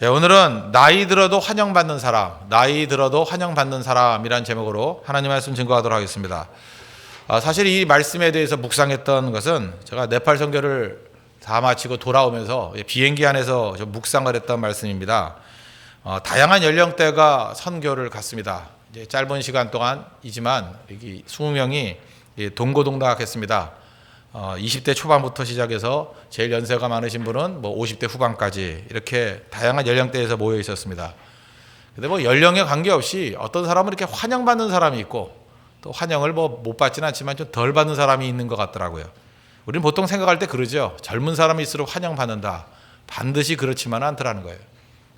오늘은 나이 들어도 환영받는 사람, 나이 들어도 환영받는 사람이란 제목으로 하나님 말씀 증거하도록 하겠습니다. 사실 이 말씀에 대해서 묵상했던 것은 제가 네팔 선교를 다 마치고 돌아오면서 비행기 안에서 좀 묵상을 했던 말씀입니다. 다양한 연령대가 선교를 갔습니다. 이제 짧은 시간 동안이지만 여기 20명이 동고동락했습니다. 20대 초반부터 시작해서 제일 연세가 많으신 분은 50대 후반까지 이렇게 다양한 연령대에서 모여 있었습니다. 근데 연령에 관계없이 어떤 사람은 이렇게 환영받는 사람이 있고 또 환영을 못 받지는 않지만 좀 덜 받는 사람이 있는 것 같더라고요. 우리는 보통 생각할 때 그러죠. 젊은 사람일수록 환영받는다. 반드시 그렇지만은 않더라는 거예요.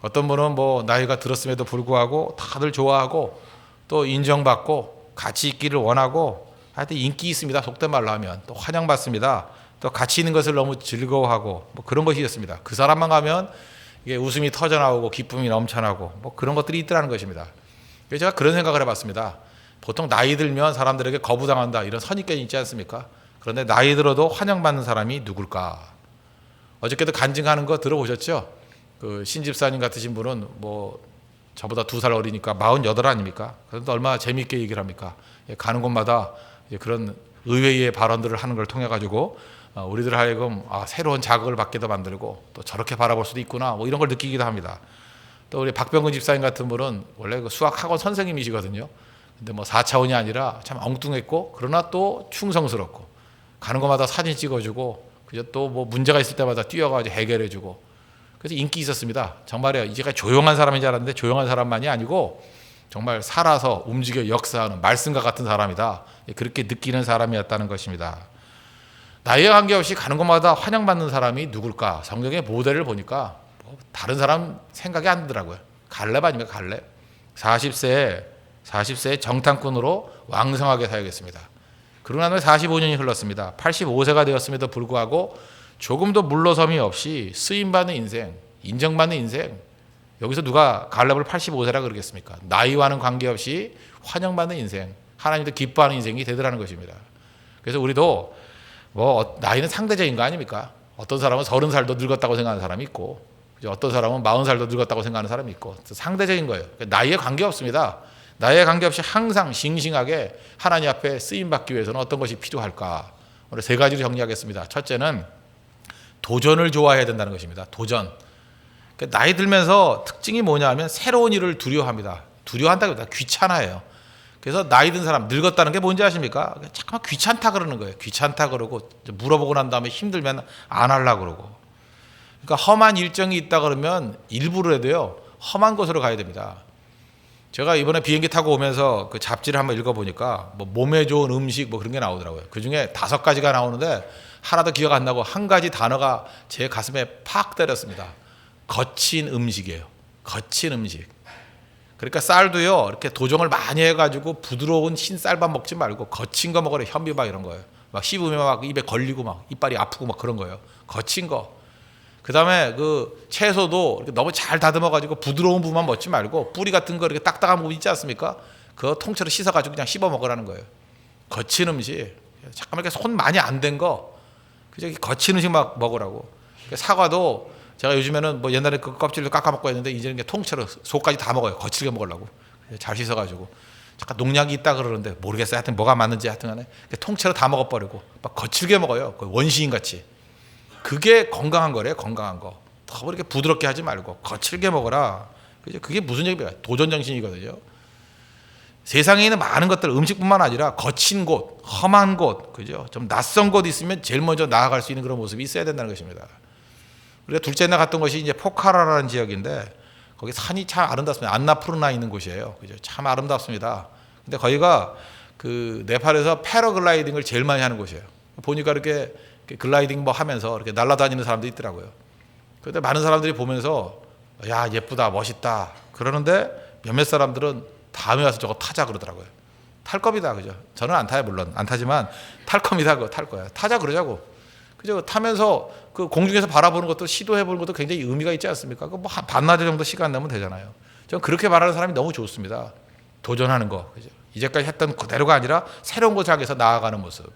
어떤 분은 나이가 들었음에도 불구하고 다들 좋아하고 또 인정받고 같이 있기를 원하고 하여튼 인기 있습니다. 속된 말로 하면 또 환영받습니다. 또 같이 있는 것을 너무 즐거워하고 그런 것이었습니다. 그 사람만 가면 이게 웃음이 터져나오고 기쁨이 넘쳐나고 그런 것들이 있더라는 것입니다. 그래서 제가 그런 생각을 해봤습니다. 보통 나이 들면 사람들에게 거부당한다 이런 선입견이 있지 않습니까? 그런데 나이 들어도 환영받는 사람이 누굴까? 어저께도 간증하는 거 들어보셨죠? 그 신집사님 같으신 분은 저보다 2살 어리니까 48 아닙니까? 그런데 얼마나 재미있게 얘기를 합니까? 가는 곳마다 그런 의외의 발언들을 하는 걸 통해 가지고 우리들 하여금 새로운 자극을 받게도 만들고 또 저렇게 바라볼 수도 있구나 이런 걸 느끼기도 합니다. 또 우리 박병근 집사님 같은 분은 원래 그 수학학원 선생님이시거든요. 근데 4차원이 아니라 참 엉뚱했고 그러나 또 충성스럽고 가는 곳마다 사진 찍어주고 그저 또 문제가 있을 때마다 뛰어가지고 해결해주고 그래서 인기 있었습니다. 정말이에요. 이제가 조용한 사람인 줄 알았는데 조용한 사람만이 아니고 정말 살아서 움직여 역사하는 말씀과 같은 사람이다. 그렇게 느끼는 사람이었다는 것입니다. 나이에 관계없이 가는 곳마다 환영받는 사람이 누굴까? 성경의 모델을 보니까 다른 사람 생각이 안 들더라고요. 갈렙 아닙니까? 갈렙. 40세에 정탐꾼으로 왕성하게 사역했습니다. 그러고 난 후에 45년이 흘렀습니다. 85세가 되었음에도 불구하고 조금도 물러섬이 없이 쓰임받는 인생, 인정받는 인생. 여기서 누가 갈렙을 85세라 그러겠습니까? 나이와는 관계없이 환영받는 인생, 하나님도 기뻐하는 인생이 되더라는 것입니다. 그래서 우리도 나이는 상대적인 거 아닙니까? 어떤 사람은 30살도 늙었다고 생각하는 사람이 있고 어떤 사람은 40살도 늙었다고 생각하는 사람이 있고 상대적인 거예요. 나이에 관계없습니다. 나이에 관계없이 항상 싱싱하게 하나님 앞에 쓰임받기 위해서는 어떤 것이 필요할까? 오늘 3가지로 정리하겠습니다. 첫째는 도전을 좋아해야 된다는 것입니다. 도전. 나이 들면서 특징이 뭐냐 하면 새로운 일을 두려워합니다. 두려워한다기보다 귀찮아해요. 그래서 나이 든 사람 늙었다는 게 뭔지 아십니까? 잠깐만 귀찮다 그러는 거예요. 귀찮다 그러고 물어보고 난 다음에 힘들면 안 하려고 그러고. 그러니까 험한 일정이 있다 그러면 일부러라도요 험한 곳으로 가야 됩니다. 제가 이번에 비행기 타고 오면서 그 잡지를 한번 읽어보니까 몸에 좋은 음식 그런 게 나오더라고요. 그중에 5가지가 나오는데 하나도 기억 안 나고 한 가지 단어가 제 가슴에 팍 때렸습니다. 거친 음식이에요. 거친 음식. 그러니까 쌀도요 이렇게 도정을 많이 해가지고 부드러운 흰 쌀밥 먹지 말고 거친 거 먹으래. 현미 이런 거예요. 씹으면 입에 걸리고 이빨이 아프고 그런 거예요. 거친 거. 그 다음에 그 채소도 이렇게 너무 잘 다듬어가지고 부드러운 부분만 먹지 말고 뿌리 같은 거 이렇게 딱딱한 부분 있지 않습니까? 그거 통째로 씻어가지고 그냥 씹어 먹으라는 거예요. 거친 음식. 잠깐만 이렇게 손 많이 안 댄 거. 그저 거친 음식 먹으라고. 사과도 제가 요즘에는 옛날에 그 껍질을 깎아 먹고 했는데 이제는 통째로 속까지 다 먹어요. 거칠게 먹으려고. 잘 씻어가지고. 잠깐 농약이 있다 그러는데 모르겠어요. 하여튼 뭐가 맞는지 하여튼 간에 통째로 다 먹어버리고 거칠게 먹어요. 원시인 같이. 그게 건강한 거래요. 건강한 거. 더 이렇게 부드럽게 하지 말고 거칠게 먹어라. 그게 무슨 얘기야? 도전 정신이거든요. 세상에 있는 많은 것들 음식뿐만 아니라 거친 곳, 험한 곳, 그죠? 좀 낯선 곳 있으면 제일 먼저 나아갈 수 있는 그런 모습이 있어야 된다는 것입니다. 우리가 둘째 날 갔던 곳이 이제 포카라라는 지역인데 거기 산이 참 아름답습니다. 안나푸르나 있는 곳이에요. 그죠? 참 아름답습니다. 근데 거기가 그 네팔에서 패러글라이딩을 제일 많이 하는 곳이에요. 보니까 이렇게 글라이딩 하면서 이렇게 날아다니는 사람도 있더라고요. 그런데 많은 사람들이 보면서 야 예쁘다 멋있다 그러는데 몇몇 사람들은 다음에 와서 저거 타자 그러더라고요. 탈 겁니다. 그죠? 저는 안 타요. 물론 안 타지만 탈 겁니다. 그거 탈 거야. 타자 그러자고. 그죠? 타면서 그 공중에서 바라보는 것도 시도해보는 것도 굉장히 의미가 있지 않습니까? 반나절 정도 시간 내면 되잖아요. 저는 그렇게 말하는 사람이 너무 좋습니다. 도전하는 거. 그죠? 이제까지 했던 그대로가 아니라 새로운 곳을 향해서 나아가는 모습.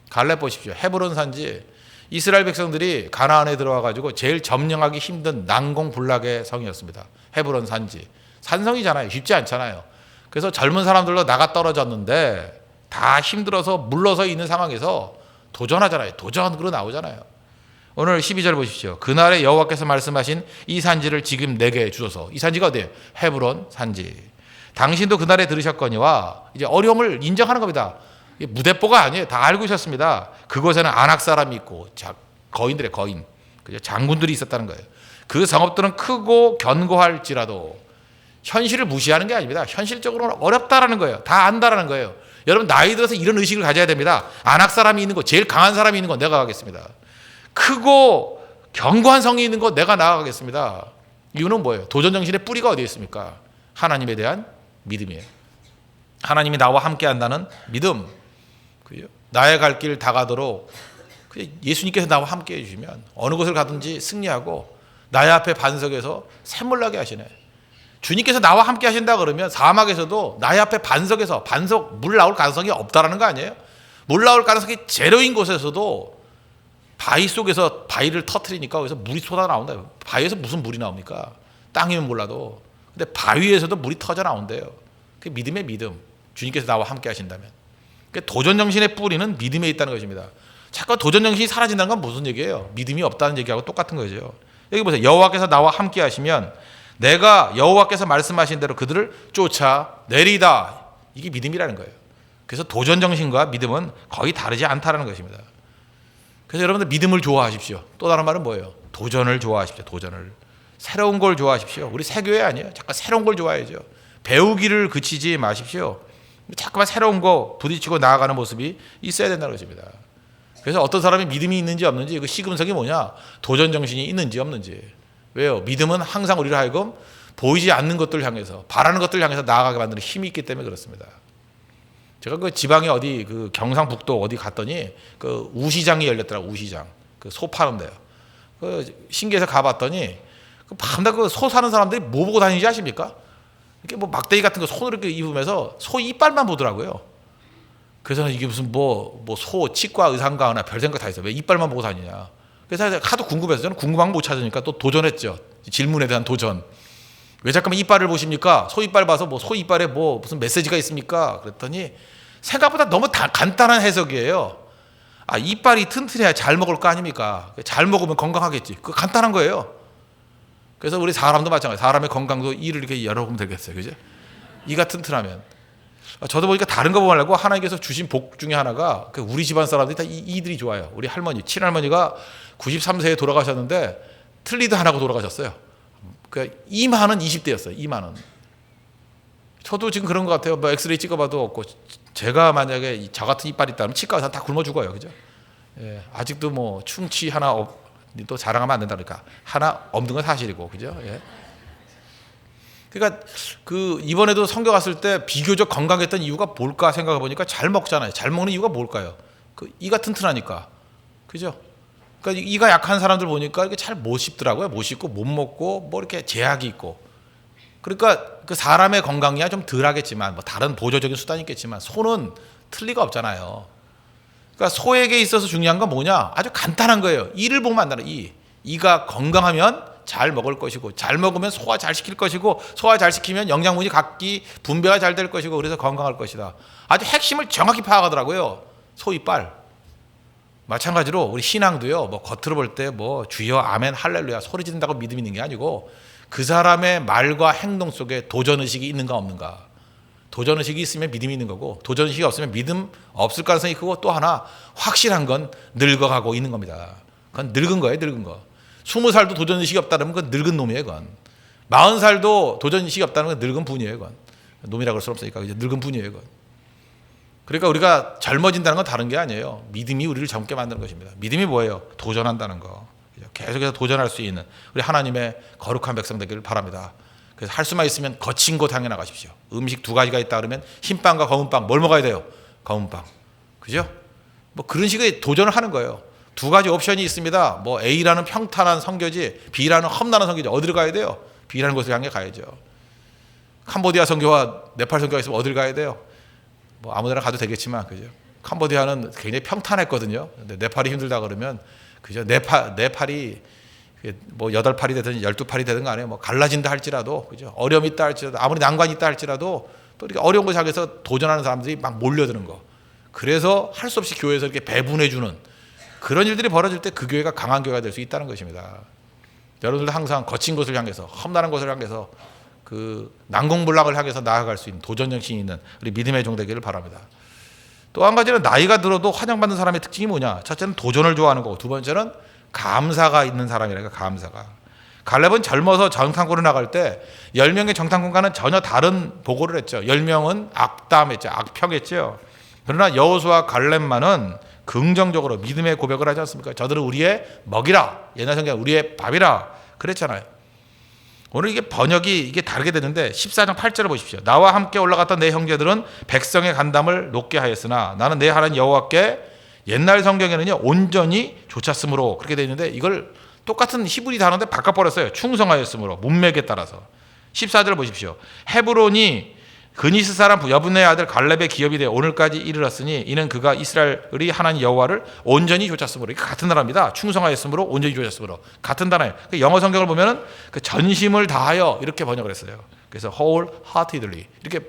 갈렙 보십시오. 헤브론 산지 이스라엘 백성들이 가나안에 들어와 가지고 제일 점령하기 힘든 난공불락의 성이었습니다. 헤브론 산지. 산성이잖아요. 쉽지 않잖아요. 그래서 젊은 사람들로 나가 떨어졌는데 다 힘들어서 물러서 있는 상황에서 도전하잖아요. 도전으로 나오잖아요. 오늘 12절 보십시오. 그날에 여호와께서 말씀하신 이 산지를 지금 내게 주소서. 이 산지가 어디예요? 헤브론 산지. 당신도 그날에 들으셨거니와 이제 어려움을 인정하는 겁니다. 무대뽀가 아니에요. 다 알고 있었습니다. 그곳에는 아낙 사람이 있고 거인들의 거인, 장군들이 있었다는 거예요. 그 성읍들은 크고 견고할지라도 현실을 무시하는 게 아닙니다. 현실적으로는 어렵다라는 거예요. 다 안다라는 거예요. 여러분 나이 들어서 이런 의식을 가져야 됩니다. 아낙 사람이 있는 거, 제일 강한 사람이 있는 거 내가 가겠습니다. 크고 견고한 성이 있는 거 내가 나아가겠습니다. 이유는 뭐예요? 도전 정신의 뿌리가 어디에 있습니까? 하나님에 대한 믿음이에요. 하나님이 나와 함께 한다는 믿음. 나의 갈 길 다 가도록 예수님께서 나와 함께 해주시면 어느 곳을 가든지 승리하고 나의 앞에 반석에서 샘물나게 하시네. 주님께서 나와 함께 하신다 그러면 사막에서도 나의 앞에 반석에서 물 나올 가능성이 없다라는 거 아니에요? 물 나올 가능성이 제로인 곳에서도 바위 속에서 바위를 터트리니까 거기서 물이 쏟아 나온다. 바위에서 무슨 물이 나옵니까? 땅이면 몰라도. 근데 바위에서도 물이 터져 나온대요. 그게 믿음의 믿음. 주님께서 나와 함께 하신다면. 도전 정신의 뿌리는 믿음에 있다는 것입니다. 자꾸 도전 정신이 사라진다는 건 무슨 얘기예요? 믿음이 없다는 얘기하고 똑같은 거죠. 여기 보세요. 여호와께서 나와 함께 하시면 내가 여호와께서 말씀하신 대로 그들을 쫓아내리다. 이게 믿음이라는 거예요. 그래서 도전 정신과 믿음은 거의 다르지 않다는 것입니다. 그래서 여러분들 믿음을 좋아하십시오. 또 다른 말은 뭐예요? 도전을 좋아하십시오. 도전을. 새로운 걸 좋아하십시오. 우리 세교회 아니에요. 잠깐 새로운 걸 좋아해야죠. 배우기를 그치지 마십시오. 자꾸만 새로운 거 부딪히고 나아가는 모습이 있어야 된다는 것입니다. 그래서 어떤 사람이 믿음이 있는지 없는지 그 시금석이 뭐냐? 도전 정신이 있는지 없는지. 왜요? 믿음은 항상 우리를 하여금 보이지 않는 것들 향해서 바라는 것들 향해서 나아가게 만드는 힘이 있기 때문에 그렇습니다. 제가 그 지방에 어디 그 경상북도 어디 갔더니 그 우시장이 열렸더라고. 우시장. 그 소 파는 데요. 그 신기해서 가봤더니 그 밤낮 그 소 사는 사람들이 뭐 보고 다니는지 아십니까? 이렇게 뭐 막대기 같은 거 손으로 이렇게 입으면서 소 이빨만 보더라고요. 그래서 이게 무슨 뭐 소 치과 의사인가 하나 별 생각 다 있어요. 왜 이빨만 보고 다니냐. 그래서 하도 궁금해서 저는 궁금한 거 못 찾으니까 또 도전했죠. 질문에 대한 도전. 왜 잠깐만 이빨을 보십니까? 소 이빨 봐서 뭐 소 이빨에 뭐 무슨 메시지가 있습니까? 그랬더니 생각보다 너무 간단한 해석이에요. 아, 이빨이 튼튼해야 잘 먹을 거 아닙니까? 잘 먹으면 건강하겠지. 그거 간단한 거예요. 그래서 우리 사람도 마찬가지. 사람의 건강도 이를 이렇게 열어보면 되겠어요. 그죠? 이가 튼튼하면. 저도 보니까 다른 거 보려고 하나님께서 주신 복 중에 하나가 우리 집안 사람들이 다 이들이 좋아요. 우리 할머니, 친할머니가 93세에 돌아가셨는데 틀리도 안 하고 돌아가셨어요. 그러니까 이마는 20대였어요. 이마는. 저도 지금 그런 것 같아요. 뭐 엑스레이 찍어봐도 없고 제가 만약에 저 같은 이빨이 있다면 치과 의사 다 굶어 죽어요. 그죠? 예, 아직도 뭐 충치 하나 또 자랑하면 안 된다 그러니까 하나 없는 건 사실이고 그죠? 예. 그러니까 그 이번에도 성교 갔을 때 비교적 건강했던 이유가 뭘까 생각해 보니까 잘 먹잖아요. 잘 먹는 이유가 뭘까요? 그 이가 튼튼하니까 그죠? 그러니까 이가 약한 사람들 보니까 이렇게 잘 못 씹더라고요. 못 씹고 못 먹고 뭐 이렇게 제약이 있고. 그러니까 그 사람의 건강이야 좀 덜하겠지만 뭐 다른 보조적인 수단이 있겠지만 소는 틀 리가 없잖아요. 그러니까 소에게 있어서 중요한 건 뭐냐? 아주 간단한 거예요. 이를 보면 안다는 이가 건강하면 잘 먹을 것이고 잘 먹으면 소화 잘 시킬 것이고 소화 잘 시키면 영양분이 각기 분배가 잘 될 것이고 그래서 건강할 것이다. 아주 핵심을 정확히 파악하더라고요. 소 이빨. 마찬가지로 우리 신앙도요. 뭐 겉으로 볼 때 뭐 주여 아멘 할렐루야 소리 지른다고 믿음이 있는 게 아니고 그 사람의 말과 행동 속에 도전의식이 있는가 없는가. 도전의식이 있으면 믿음이 있는 거고 도전의식이 없으면 믿음 없을 가능성이 크고 또 하나 확실한 건 늙어가고 있는 겁니다. 그건 늙은 거예요. 늙은 거. 20살도 도전의식이 없다면 그건 늙은 놈이에요. 그건. 40살도 도전의식이 없다는 건 늙은 분이에요. 그건. 놈이라고 할 수 없으니까 이제 늙은 분이에요. 그건. 그러니까 우리가 젊어진다는 건 다른 게 아니에요. 믿음이 우리를 젊게 만드는 것입니다. 믿음이 뭐예요? 도전한다는 거. 계속해서 도전할 수 있는 우리 하나님의 거룩한 백성 되기를 바랍니다. 그래서 할 수만 있으면 거친 곳 향해 나가십시오. 음식 두 가지가 있다 그러면 흰빵과 검은빵 뭘 먹어야 돼요? 검은빵. 그죠? 뭐 그런 식의 도전을 하는 거예요. 두 가지 옵션이 있습니다. 뭐 A라는 평탄한 선교지 B라는 험난한 선교지 어디를 가야 돼요? B라는 곳을 향해 가야죠. 캄보디아 선교와 네팔 선교가 있으면 어디를 가야 돼요? 뭐 아무데나 가도 되겠지만 그죠? 캄보디아는 굉장히 평탄했거든요. 근데 네팔이 힘들다 그러면 그죠? 내 팔이 뭐 8팔이 되든 12팔이 되든 간에 뭐 갈라진다 할지라도, 그죠? 어려움이 있다 할지라도, 아무리 난관이 있다 할지라도 또 이렇게 어려운 것을 향해서 도전하는 사람들이 막 몰려드는 거. 그래서 할 수 없이 교회에서 이렇게 배분해 주는 그런 일들이 벌어질 때 그 교회가 강한 교회가 될 수 있다는 것입니다. 여러분들도 항상 거친 것을 향해서, 험난한 것을 향해서, 그 난공불락을 향해서 나아갈 수 있는 도전 정신이 있는 우리 믿음의 종 되기를 바랍니다. 또 한 가지는 나이가 들어도 환영받는 사람의 특징이 뭐냐? 첫째는 도전을 좋아하는 거고, 두 번째는 감사가 있는 사람이라니까. 감사가. 갈렙은 젊어서 정탐꾼을 나갈 때 10명의 정탐꾼과는 전혀 다른 보고를 했죠. 10명은 악담했죠. 악평했죠. 그러나 여호수아 갈렙만은 긍정적으로 믿음의 고백을 하지 않습니까? 저들은 우리의 먹이라. 옛날 성경 우리의 밥이라 그랬잖아요. 오늘 이게 번역이 이게 다르게 되는데 14장 8절을 보십시오. 나와 함께 올라갔던 내 형제들은 백성의 간담을 높게 하였으나 나는 내 하나님 여호와께, 옛날 성경에는요 온전히 좇았으므로 그렇게 되어 있는데 이걸 똑같은 히브리 단어인데 바꿔버렸어요. 충성하였으므로, 문맥에 따라서. 14절 보십시오. 헤브론이 그니스 사람 여분의 아들 갈렙의 기업이 되어 오늘까지 이르렀으니 이는 그가 이스라엘의 하나님 여호와를 온전히 좇았으므로. 이게 같은 단어입니다. 충성하였으므로, 온전히 좇았으므로. 같은 단어예요. 영어 성경을 보면은 그 전심을 다하여 이렇게 번역을 했어요. 그래서 wholeheartedly 이렇게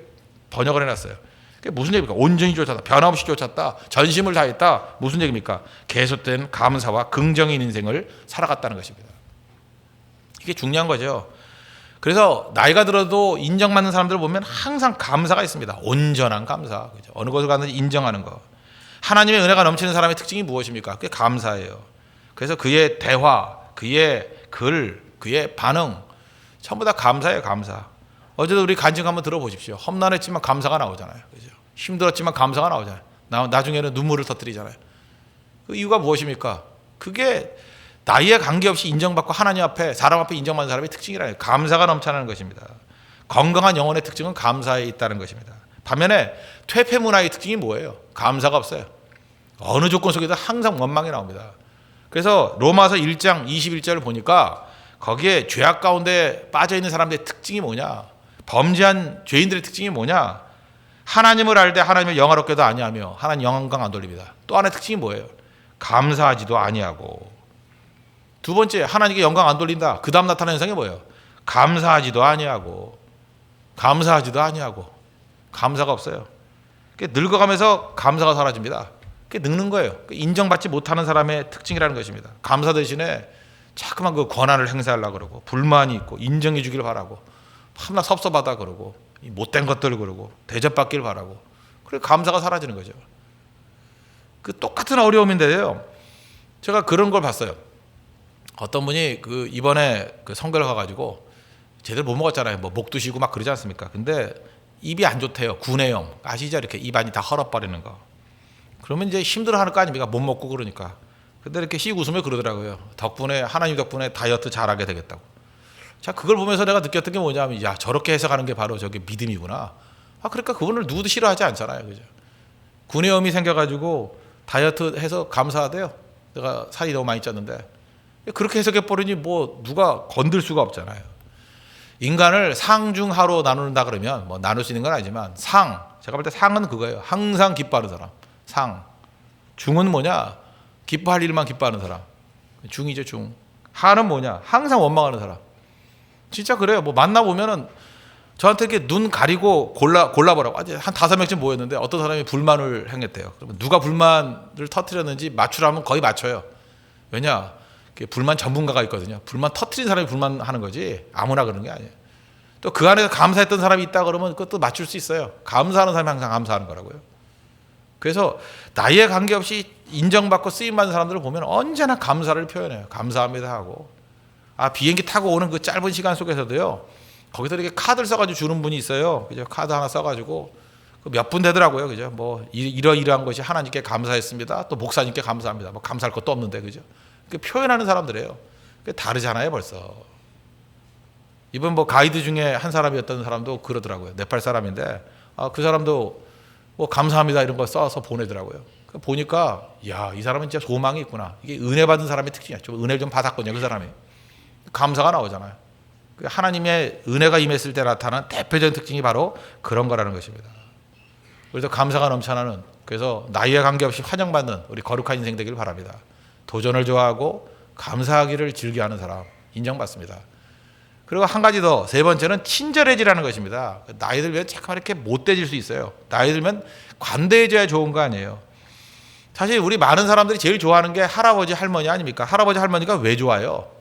번역을 해놨어요. 그게 무슨 얘기입니까? 온전히 좇았다, 변함없이 좇았다, 전심을 다했다. 무슨 얘기입니까? 계속된 감사와 긍정인 인생을 살아갔다는 것입니다. 이게 중요한 거죠. 그래서 나이가 들어도 인정받는 사람들을 보면 항상 감사가 있습니다. 온전한 감사. 그죠? 어느 곳을 가든지 인정하는 거. 하나님의 은혜가 넘치는 사람의 특징이 무엇입니까? 그게 감사예요. 그래서 그의 대화, 그의 글, 그의 반응 전부 다 감사예요. 감사. 어제도 우리 간증 한번 들어보십시오. 험난했지만 감사가 나오잖아요. 그죠? 힘들었지만 감사가 나오잖아요. 나중에는 눈물을 터뜨리잖아요. 그 이유가 무엇입니까? 그게 나이에 관계없이 인정받고 하나님 앞에, 사람 앞에 인정받는 사람의 특징이라는, 감사가 넘쳐나는 것입니다. 건강한 영혼의 특징은 감사에 있다는 것입니다. 반면에 퇴폐 문화의 특징이 뭐예요? 감사가 없어요. 어느 조건 속에도 항상 원망이 나옵니다. 그래서 로마서 1장 21절을 보니까 거기에 죄악 가운데 빠져있는 사람들의 특징이 뭐냐, 범죄한 죄인들의 특징이 뭐냐, 하나님을 알 때 하나님을 영화롭게도 아니하며 하나님 영광 안 돌립니다. 또 하나의 특징이 뭐예요? 감사하지도 아니하고. 두 번째, 하나님께 영광 안 돌린다. 그 다음 나타나는 현상이 뭐예요? 감사하지도 아니하고. 감사하지도 아니하고. 감사가 없어요. 늙어가면서 감사가 사라집니다. 그게 늙는 거예요. 인정받지 못하는 사람의 특징이라는 것입니다. 감사 대신에 자꾸만 그 권한을 행사하려고 그러고, 불만이 있고, 인정해 주길 바라고, 참나 섭섭하다 그러고, 못된 것들 그러고, 대접받길 바라고. 그래서 감사가 사라지는 거죠. 그 똑같은 어려움인데요. 제가 그런 걸 봤어요. 어떤 분이 그 이번에 그 선교를 가가지고 제대로 못 먹었잖아요. 뭐 목도 쉬고 막 그러지 않습니까? 근데 입이 안 좋대요. 구내염. 아시죠? 이렇게 입안이 다 헐어버리는 거. 그러면 이제 힘들어하는 거 아닙니까? 못 먹고 그러니까. 근데 이렇게 씩 웃으며 그러더라고요. 덕분에, 하나님 덕분에 다이어트 잘하게 되겠다고. 자, 그걸 보면서 내가 느꼈던 게 뭐냐면, 야, 저렇게 해석하는 게 바로 저게 믿음이구나. 그러니까 그분을 누구도 싫어하지 않잖아요. 그죠? 구내염이 생겨가지고 다이어트 해서 감사하대요. 내가 살이 너무 많이 쪘는데. 그렇게 해석해버리니 뭐 누가 건들 수가 없잖아요. 인간을 상중하로 나눈다 그러면 뭐 나눌 수 있는 건 아니지만, 제가 볼 때 상은 그거예요. 항상 기뻐하는 사람. 중은 뭐냐? 기뻐할 일만 기뻐하는 사람. 중이죠, 중. 하는 뭐냐? 항상 원망하는 사람. 진짜 그래요. 뭐 만나보면은 저한테 이렇게 눈 가리고 골라보라고. 한 5명쯤 모였는데 어떤 사람이 불만을 행했대요. 그러면 누가 불만을 터뜨렸는지 맞추라면 거의 맞춰요. 왜냐? 불만 전문가가 있거든요. 불만 터뜨린 사람이 불만하는 거지 아무나 그러는 게 아니에요. 또 그 안에서 감사했던 사람이 있다 그러면 그것도 맞출 수 있어요. 감사하는 사람이 항상 감사하는 거라고요. 그래서 나이에 관계없이 인정받고 쓰임받는 사람들을 보면 언제나 감사를 표현해요. 감사합니다 하고. 비행기 타고 오는 그 짧은 시간 속에서도요, 거기서 이렇게 카드를 써가지고 주는 분이 있어요. 그죠? 카드 하나 써가지고 몇 분 되더라고요. 그죠? 뭐 이러이러한 것이 하나님께 감사했습니다. 또 목사님께 감사합니다. 뭐 감사할 것도 없는데, 그죠? 표현하는 사람들이에요. 다르잖아요, 벌써. 이번 뭐 가이드 중에 한 사람이었던 사람도 그러더라고요. 네팔 사람인데, 그 사람도 뭐 감사합니다 이런 거 써서 보내더라고요. 보니까, 야, 이 사람은 진짜 소망이 있구나. 이게 은혜 받은 사람의 특징이야. 좀 은혜를 좀 받았거든요, 그 사람이. 감사가 나오잖아요. 하나님의 은혜가 임했을 때 나타나는 대표적인 특징이 바로 그런 거라는 것입니다. 그래서 감사가 넘쳐나는, 그래서 나이에 관계없이 환영받는 우리 거룩한 인생 되길 바랍니다. 도전을 좋아하고 감사하기를 즐겨하는 사람 인정받습니다. 그리고 한 가지 더, 세 번째는 친절해지라는 것입니다. 나이 들면 잠깐 이렇게 못돼질 수 있어요. 나이 들면 관대해져야 좋은 거 아니에요. 사실 우리 많은 사람들이 제일 좋아하는 게 할아버지 할머니 아닙니까? 할아버지 할머니가 왜 좋아요?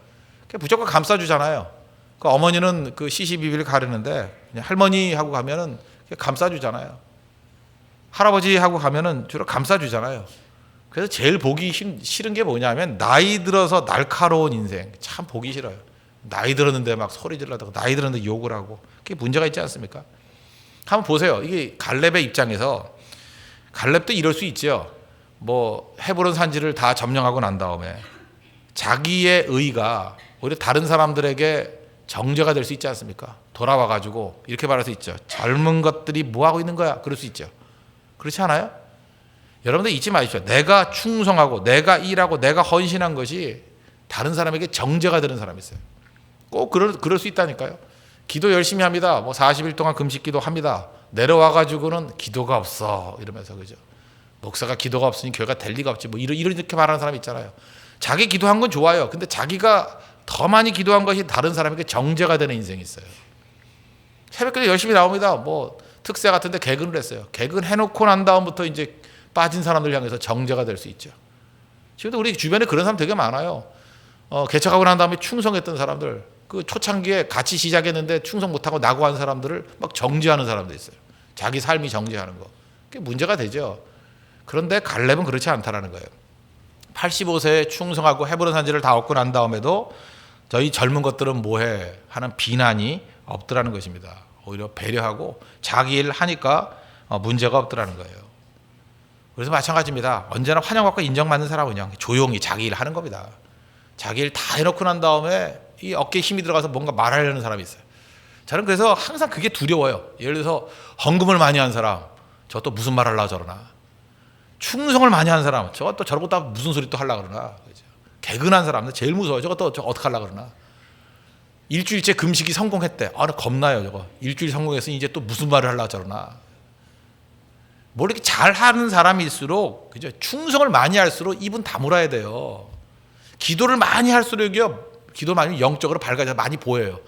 무조건 감싸주잖아요. 그 어머니는 그 시시비비를 가르는데 그냥 할머니하고 가면은 감싸주잖아요. 할아버지하고 가면은 주로 감싸주잖아요. 그래서 제일 보기 싫은 게 뭐냐면 나이 들어서 날카로운 인생 참 보기 싫어요. 나이 들었는데 막 소리 질러대고 나이 들었는데 욕을 하고 그게 문제가 있지 않습니까? 한번 보세요. 이게 갈렙의 입장에서 갈렙도 이럴 수 있죠. 뭐 헤브론 산지를 다 점령하고 난 다음에 자기의 의가 오히려 다른 사람들에게 정죄가 될 수 있지 않습니까? 돌아와 가지고 이렇게 말할 수 있죠. 젊은 것들이 뭐 하고 있는 거야? 그럴 수 있죠. 그렇지 않아요? 여러분들 잊지 마십시오. 내가 충성하고 내가 일하고 내가 헌신한 것이 다른 사람에게 정죄가 되는 사람이 있어요. 꼭 그럴 수 있다니까요. 기도 열심히 합니다. 뭐 40일 동안 금식 기도합니다. 내려와 가지고는 기도가 없어 이러면서 그죠. 목사가 기도가 없으니 교회가 될 리가 없지 뭐 이렇게 말하는 사람 있잖아요. 자기 기도한 건 좋아요. 근데 자기가 더 많이 기도한 것이 다른 사람에게 정죄가 되는 인생이 있어요. 새벽기도 열심히 나옵니다. 뭐 특세 같은데 개근을 했어요. 개근 해놓고 난 다음부터 이제 빠진 사람들 향해서 정죄가 될 수 있죠. 지금도 우리 주변에 그런 사람 되게 많아요. 개척하고 난 다음에 충성했던 사람들, 그 초창기에 같이 시작했는데 충성 못하고 낙오한 사람들을 막 정죄하는 사람도 있어요. 자기 삶이 정죄하는 거. 그게 문제가 되죠. 그런데 갈렙은 그렇지 않다라는 거예요. 85세에 충성하고 헤브론 산지를 다 얻고 난 다음에도 저희 젊은 것들은 뭐해 하는 비난이 없더라는 것입니다. 오히려 배려하고 자기 일 하니까 문제가 없더라는 거예요. 그래서 마찬가지입니다. 언제나 환영받고 인정받는 사람은 그냥 조용히 자기 일 하는 겁니다. 자기 일 다 해놓고 난 다음에 이 어깨에 힘이 들어가서 뭔가 말하려는 사람이 있어요. 저는 그래서 항상 그게 두려워요. 예를 들어서 헌금을 많이 한 사람, 저또 무슨 말 하려고 저러나. 충성을 많이 한 사람, 저것도 저러고 또 무슨 소리 또 하려고 그러나. 그죠? 개근한 사람들 제일 무서워요. 저것도 어떻게 하려고 그러나. 일주일째 금식이 성공했대. 나 겁나요 저거. 일주일 성공했으니 이제 또 무슨 말을 하려고 저러나. 뭘 이렇게 잘하는 사람일수록 그죠? 충성을 많이 할수록 입은 다물어야 돼요. 기도를 많이 할수록요. 기도 많이 영적으로 밝아져 많이 보여요.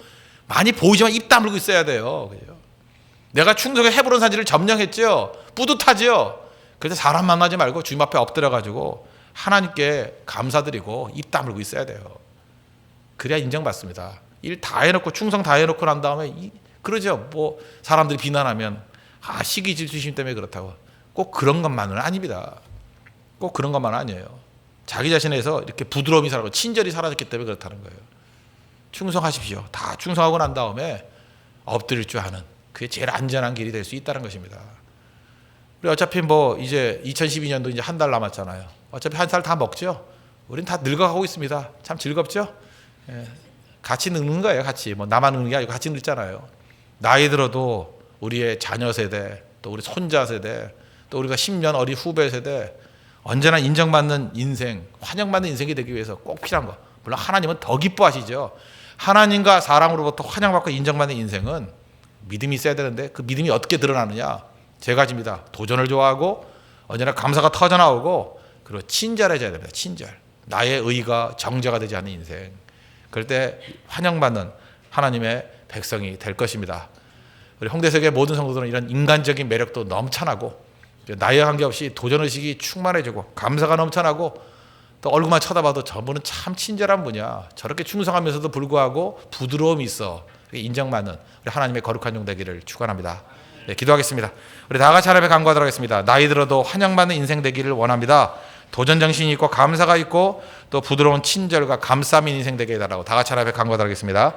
많이 보이지만 입 다물고 있어야 돼요. 그죠? 내가 충성의 헤브론 산지를 점령했죠. 뿌듯하죠. 그래서 사람 만나지 말고 주님 앞에 엎드려가지고 하나님께 감사드리고 입 다물고 있어야 돼요. 그래야 인정받습니다. 일 다 해놓고 충성 다 해놓고 난 다음에 그러죠. 뭐 사람들이 비난하면 시기 질투심 때문에 그렇다고. 꼭 그런 것만은 아닙니다. 꼭 그런 것만은 아니에요. 자기 자신에서 이렇게 부드러움이 사라지고 친절이 사라졌기 때문에 그렇다는 거예요. 충성하십시오. 다 충성하고 난 다음에 엎드릴 줄 아는 그게 제일 안전한 길이 될 수 있다는 것입니다. 우리 어차피 뭐 이제 2012년도 이제 한 달 남았잖아요. 어차피 한 살 다 먹죠. 우린 다 늙어가고 있습니다. 참 즐겁죠. 예. 같이 늙는 거예요. 같이 뭐 나만 늙는 게 아니고 같이 늙잖아요. 나이 들어도 우리의 자녀 세대, 또 우리 손자 세대, 또 우리가 10년 어린 후배 세대 언제나 인정받는 인생, 환영받는 인생이 되기 위해서 꼭 필요한 거. 물론 하나님은 더 기뻐하시죠. 하나님과 사랑으로부터 환영받고 인정받는 인생은 믿음이 있어야 되는데 그 믿음이 어떻게 드러나느냐? 세 가지입니다. 도전을 좋아하고 언제나 감사가 터져나오고 그리고 친절해져야 됩니다. 친절. 나의 의가 정죄가 되지 않는 인생. 그럴 때 환영받는 하나님의 백성이 될 것입니다. 우리 홍대석의 모든 성도들은 이런 인간적인 매력도 넘쳐나고 나이와 관계없이 도전의식이 충만해지고 감사가 넘쳐나고 또 얼굴만 쳐다봐도 저분은 참 친절한 분이야. 저렇게 충성하면서도 불구하고 부드러움이 있어. 인정받는 우리 하나님의 거룩한 종 되기를 축원합니다. 네, 기도하겠습니다. 우리 다 같이 하나님의 간구하도록 하겠습니다. 나이 들어도 환영받는 인생 되기를 원합니다. 도전 정신이 있고 감사가 있고 또 부드러운 친절과 감싸민 인생 되게 해달라고 다 같이 하나님의 간구하도록 하겠습니다.